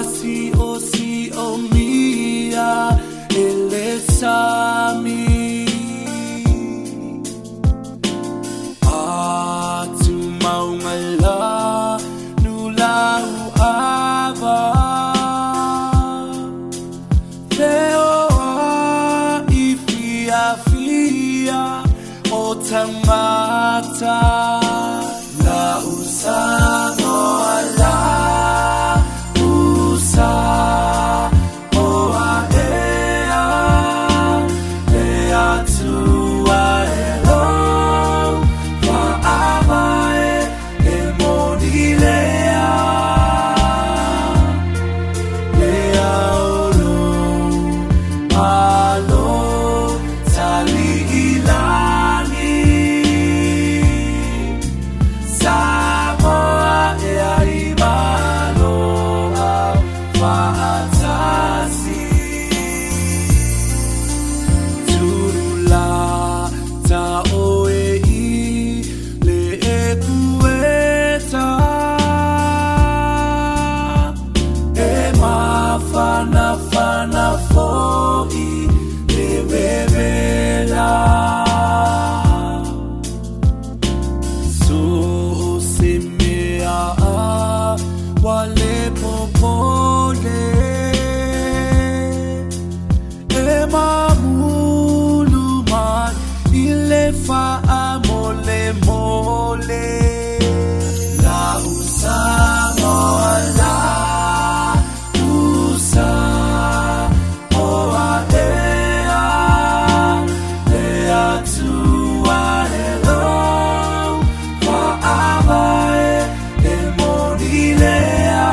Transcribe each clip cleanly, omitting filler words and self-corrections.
si o mia elesami atu maungala nulau ava Teoa ifia o tangata la usamo ala usa o aea le atua elo wa amae e monilea lea olo alo tali ilani Samoa e aimalo au faatasi Turula ta oe I le e kueta E mafana fana foi le bebela So se mea wale popole E mamulu man ile fa mole mole La usamo ala usa o aea le atua elo wa amae e monilea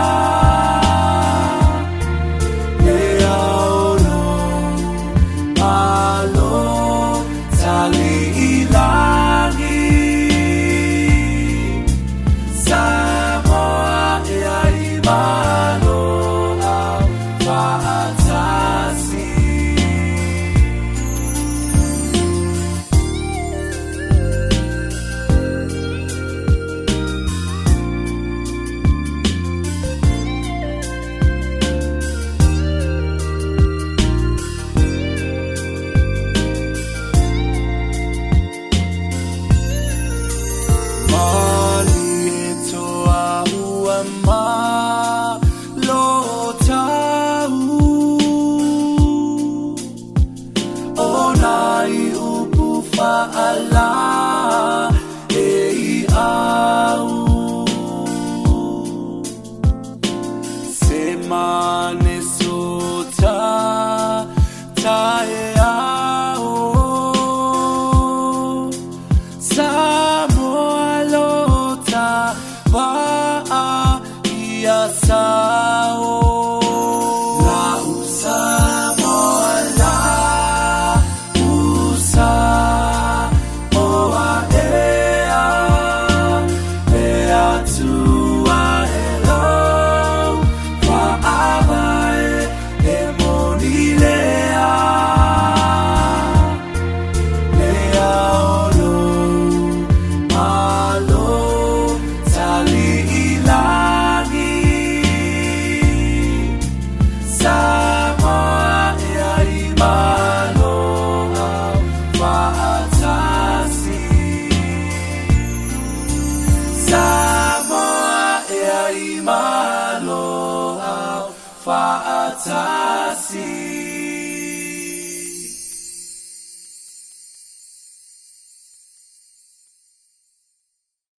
lea olo alo tali ilani Samoa e aimalo au faatasi Ala e au semane sota tae au Samoa lota va ia sao la usamo ala usa Faatasi